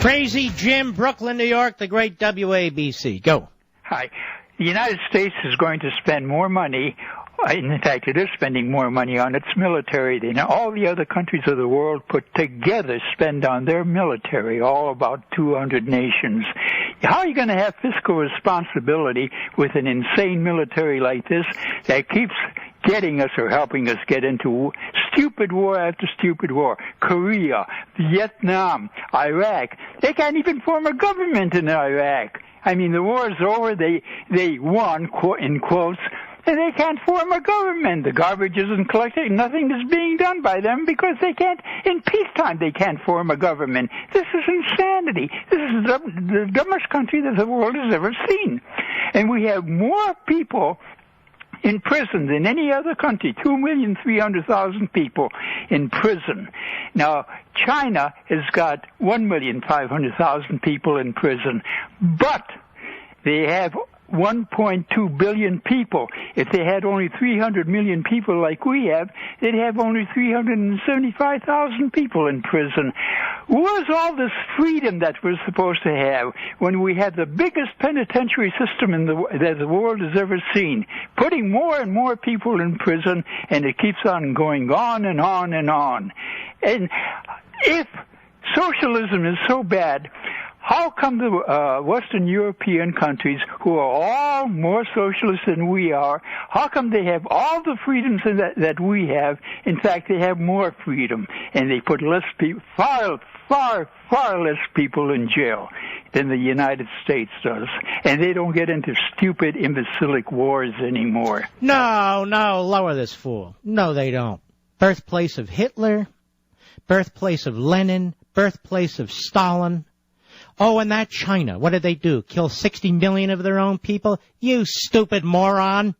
Crazy Jim, Brooklyn, New York, the great WABC. Go. Hi. The United States is going to spend more money. In fact, it is spending more money on its military than all the other countries of the world put together spend on their military, all about 200 nations. How are you going to have fiscal responsibility with an insane military like this that keeps getting us or helping us get into stupid war after stupid war? Korea, Vietnam, Iraq. They can't even form a government in Iraq. I mean, the war is over. They won, in quotes, and they can't form a government. The garbage isn't collected. Nothing is being done by them because they can't, in peacetime, they can't form a government. This is insanity. This is the dumbest country that the world has ever seen. And we have more people in prison than any other country, 2,300,000 people in prison. Now, China has got 1,500,000 people in prison, but they have 1.2 billion people. If they had only 300 million people like we have, they'd have only 375,000 people in prison. Where's all this freedom that we're supposed to have when we have the biggest penitentiary system that the world has ever seen, putting more and more people in prison, and it keeps on going on and on and on? And if socialism is so bad, how come the Western European countries, who are all more socialist than we are, how come they have all the freedoms that we have? In fact, they have more freedom, and they put less people, far less people in jail than the United States does, and they don't get into stupid, imbecilic wars anymore. No, lower this fool. No, they don't. Birthplace of Hitler, birthplace of Lenin, birthplace of Stalin. Oh, and that China, what did they do? Kill 60 million of their own people? You stupid moron.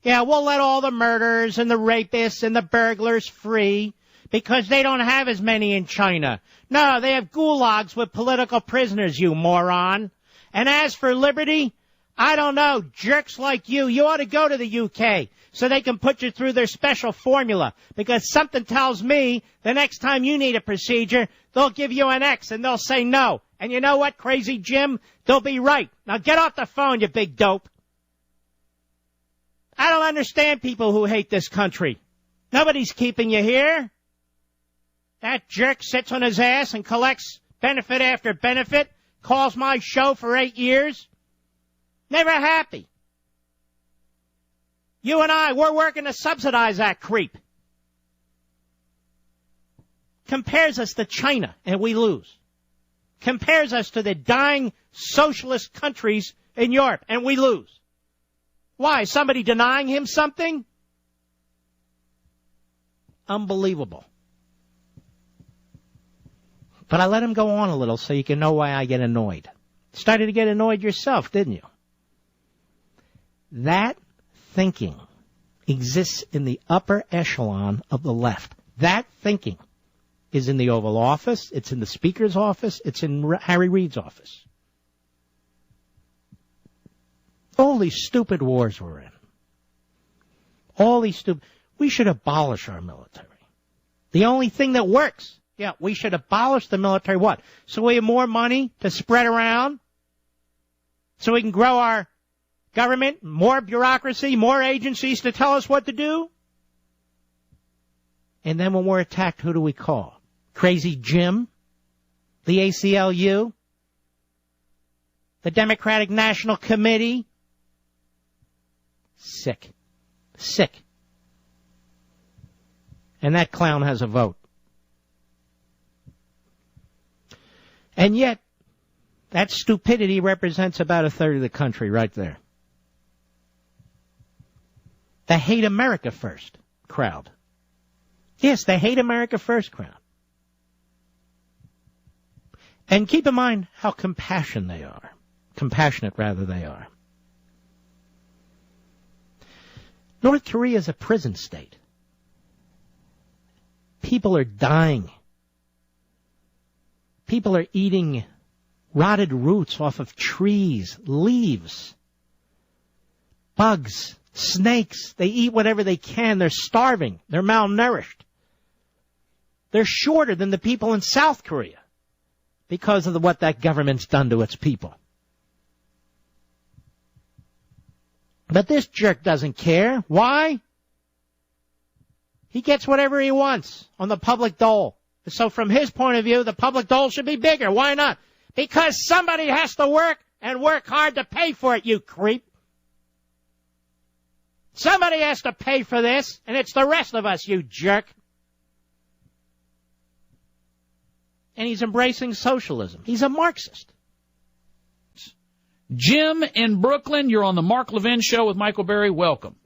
Yeah, we'll let all the murderers and the rapists and the burglars free because they don't have as many in China. No, they have gulags with political prisoners, you moron. And as for liberty, I don't know, jerks like you ought to go to the UK so they can put you through their special formula, because something tells me the next time you need a procedure, they'll give you an X and they'll say no. And you know what, Crazy Jim? They'll be right. Now get off the phone, you big dope. I don't understand people who hate this country. Nobody's keeping you here. That jerk sits on his ass and collects benefit after benefit, calls my show for 8 years. Never happy. You and I, we're working to subsidize that creep. Compares us to China, and we lose. Compares us to the dying socialist countries in Europe, and we lose. Why? Somebody denying him something? Unbelievable. But I let him go on a little so you can know why I get annoyed. Started to get annoyed yourself, didn't you? That thinking exists in the upper echelon of the left. That thinking is in the Oval Office, it's in the Speaker's office, it's in Harry Reid's office. All these stupid wars we're in. All these stupid... We should abolish our military. The only thing that works. Yeah, we should abolish the military. What? So we have more money to spread around? So we can grow our government, more bureaucracy, more agencies to tell us what to do? And then when we're attacked, who do we call? Crazy Jim? The ACLU? The Democratic National Committee? Sick. Sick. And that clown has a vote. And yet, that stupidity represents about a third of the country right there. The hate America first crowd. Yes, the hate America first crowd. And keep in mind how compassionate they are. North Korea is a prison state. People are dying. People are eating rotted roots off of trees, leaves, bugs, snakes. They eat whatever they can. They're starving. They're malnourished. They're shorter than the people in South Korea. because of what that government's done to its people. But this jerk doesn't care. Why? He gets whatever he wants on the public dole. So from his point of view, the public dole should be bigger. Why not? Because somebody has to work and work hard to pay for it, you creep. Somebody has to pay for this, and it's the rest of us, you jerk. And he's embracing socialism. He's a Marxist. Jim in Brooklyn, you're on the Mark Levin Show with Michael Berry. Welcome.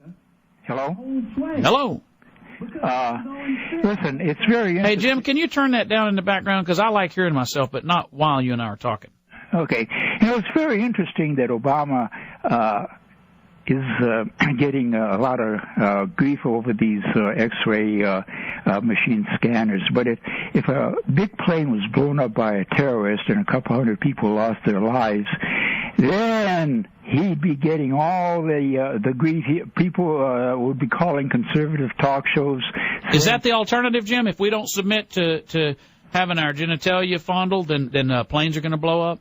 Hello? Hello. Listen, it's very interesting. Hey, Jim, can you turn that down in the background? Because I like hearing myself, but not while you and I are talking. Okay. It's very interesting that Obama is getting a lot of grief over these X-ray machine scanners. But if a big plane was blown up by a terrorist and a couple hundred people lost their lives, then he'd be getting all the grief. People would be calling conservative talk shows. Is that the alternative, Jim? If we don't submit to having our genitalia fondled, then planes are going to blow up?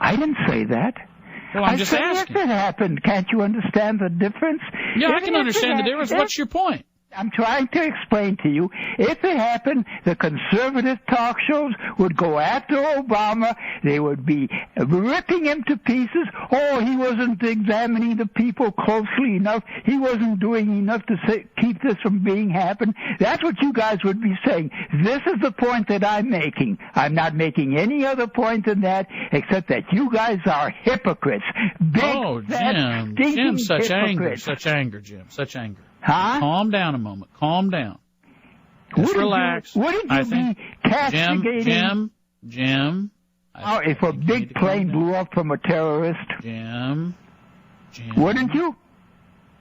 I didn't say that. Well, I'm just asking. If it happened, can't you understand the difference? Yeah, I can understand the difference. What's your point? I'm trying to explain to you. If it happened, the conservative talk shows would go after Obama. They would be ripping him to pieces. Oh, he wasn't examining the people closely enough. He wasn't doing enough to keep this from being happen. That's what you guys would be saying. This is the point that I'm making. I'm not making any other point than that, except that you guys are hypocrites. Jim, such hypocrites. anger, Jim, such anger. Huh? Calm down a moment. Calm down. Just relax. Wouldn't you be castigating? Jim. If a big plane blew up from a terrorist. Jim. Wouldn't you?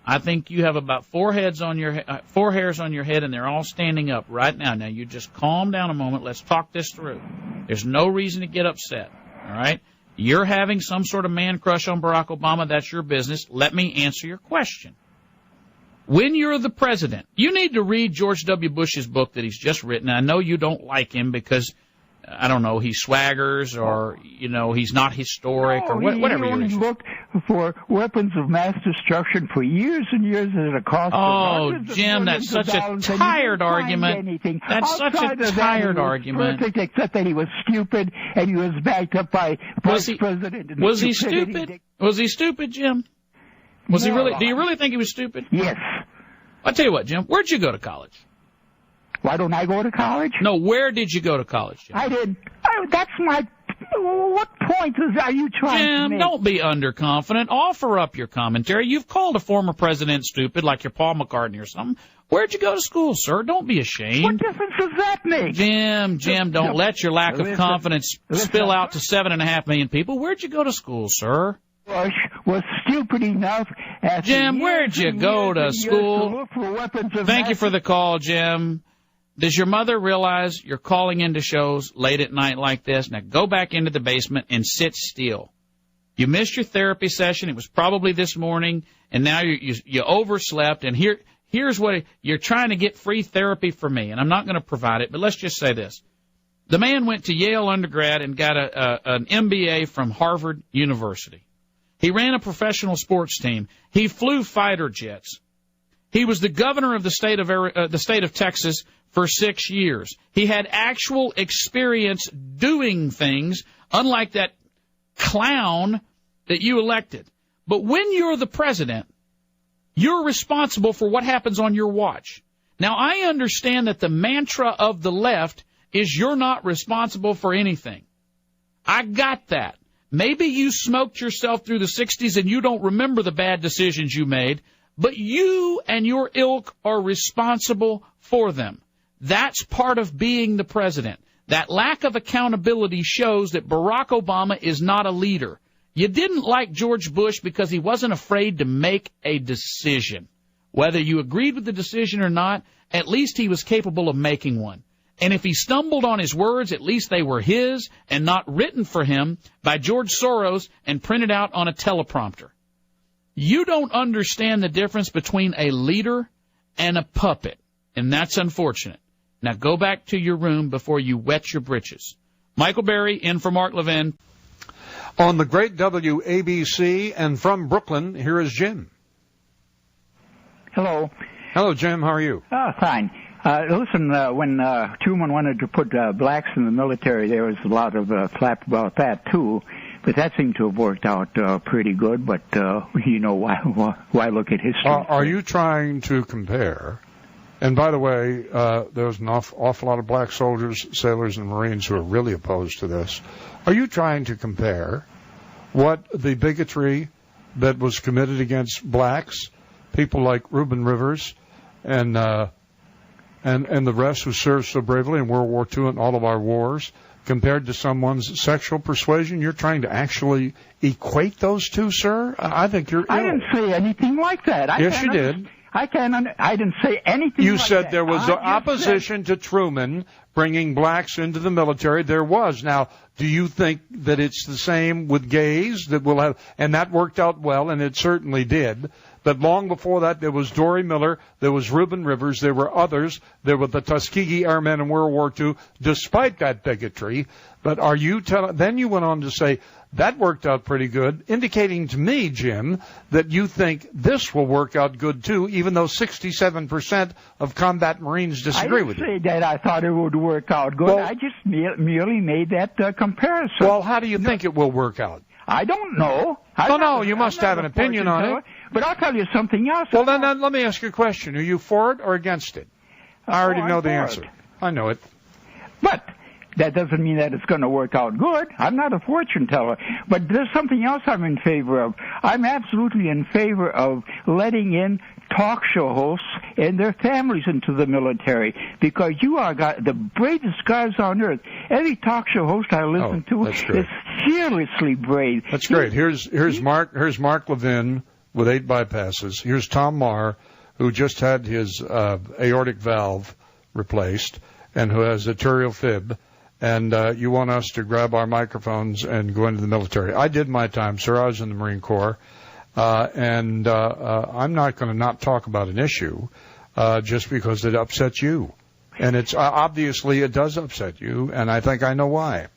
I think you have about four hairs on your head, and they're all standing up right now. Now, you just calm down a moment. Let's talk this through. There's no reason to get upset, all right? You're having some sort of man crush on Barack Obama. That's your business. Let me answer your question. When you're the president, you need to read George W. Bush's book that he's just written. I know you don't like him because, I don't know, he swaggers or, he's not historic or whatever. He only looked for weapons of mass destruction for years and years at a cost of hundreds Jim, that's such a tired argument. That's such a tired argument. Perfect, except that he was stupid and he was backed up by Vice President. Was he stupid? Was he stupid, Jim? Was he really? Do you really think he was stupid? Yes. I'll tell you what, Jim. Where'd you go to college? Why don't I go to college? No, where did you go to college, Jim? I did. That's my... What point are you trying to make? Jim, don't be underconfident. Offer up your commentary. You've called a former president stupid like you're Paul McCartney or something. Where'd you go to school, sir? Don't be ashamed. What difference does that make? Jim, don't let your lack of confidence spill out to 7.5 million people. Where'd you go to school, sir? Bush was stupid enough. Jim, where'd you go to school? Thank you for the call, Jim. Does your mother realize you're calling into shows late at night like this? Now go back into the basement and sit still. You missed your therapy session. It was probably this morning, and now you overslept. And here's what you're trying to get free therapy for me, and I'm not going to provide it. But let's just say this: the man went to Yale undergrad and got an MBA from Harvard University. He ran a professional sports team. He flew fighter jets. He was the governor of the state of Texas for 6 years. He had actual experience doing things, unlike that clown that you elected. But when you're the president, you're responsible for what happens on your watch. Now, I understand that the mantra of the left is you're not responsible for anything. I got that. Maybe you smoked yourself through the 60s and you don't remember the bad decisions you made, but you and your ilk are responsible for them. That's part of being the president. That lack of accountability shows that Barack Obama is not a leader. You didn't like George Bush because he wasn't afraid to make a decision. Whether you agreed with the decision or not, at least he was capable of making one. And if he stumbled on his words, at least they were his and not written for him by George Soros and printed out on a teleprompter. You don't understand the difference between a leader and a puppet, and that's unfortunate. Now go back to your room before you wet your britches. Michael Berry in for Mark Levin. On the great WABC and from Brooklyn, here is Jim. Hello. Hello, Jim. How are you? Fine. Listen, when Truman wanted to put blacks in the military, there was a lot of flap about that, too. But that seemed to have worked out pretty good. But, why look at history? Are you trying to compare? And by the way, there's an awful lot of black soldiers, sailors, and Marines who are really opposed to this. Are you trying to compare what the bigotry that was committed against blacks, people like Reuben Rivers, and the rest who served so bravely in World War II and all of our wars, compared to someone's sexual persuasion? You're trying to actually equate those two, sir? I think you're ill. I didn't say anything like that. Yes, you did. I didn't say anything You like said that. There was opposition to Truman bringing blacks into the military. There was. Now, do you think that it's the same with gays that will have, and that worked out well, and it certainly did. But long before that, there was Dory Miller, there was Reuben Rivers, there were others, there were the Tuskegee Airmen in World War II, despite that bigotry. But are you then you went on to say, that worked out pretty good, indicating to me, Jim, that you think this will work out good, too, even though 67% of combat Marines disagree with you. I didn't say that I thought it would work out good. Well, I just merely made that comparison. Well, how do you think it will work out? I don't know. No, you must have an opinion on it. But I'll tell you something else. Well, then let me ask you a question. Are you for it or against it? I already know the answer. I know it. But that doesn't mean that it's going to work out good. I'm not a fortune teller. But there's something else I'm in favor of. I'm absolutely in favor of letting in talk show hosts and their families into the military, because you are the bravest guys on earth. Every talk show host I listen to is fearlessly brave. That's great. Here's Mark Levin with 8 bypasses. Here's Tom Marr, who just had his aortic valve replaced and who has arterial fib. And you want us to grab our microphones and go into the military. I did my time, sir. I was in the Marine Corps. And I'm not going to not talk about an issue just because it upsets you. And it's obviously it does upset you, and I think I know why.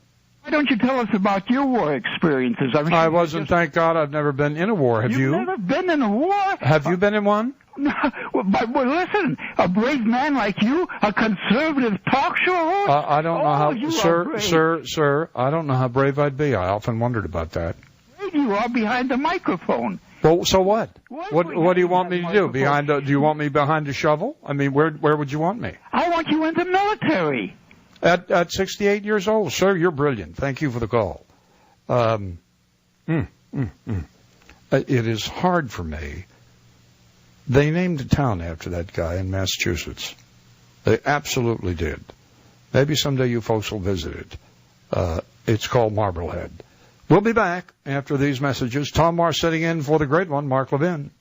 Why don't you tell us about your war experiences? I wasn't, thank God, I've never been in a war. Have you? You've never been in a war? Have you been in one? No, but listen, a brave man like you, a conservative talk show host? I don't know how, sir, I don't know how brave I'd be. I often wondered about that. Brave you are behind the microphone. Well, so what? What do you want me to do? Do you want me behind a shovel? I mean, where would you want me? I want you in the military. At 68 years old, sir, you're brilliant. Thank you for the call. It is hard for me. They named a town after that guy in Massachusetts. They absolutely did. Maybe someday you folks will visit it. It's called Marblehead. We'll be back after these messages. Tom Marr sitting in for the great one, Mark Levin.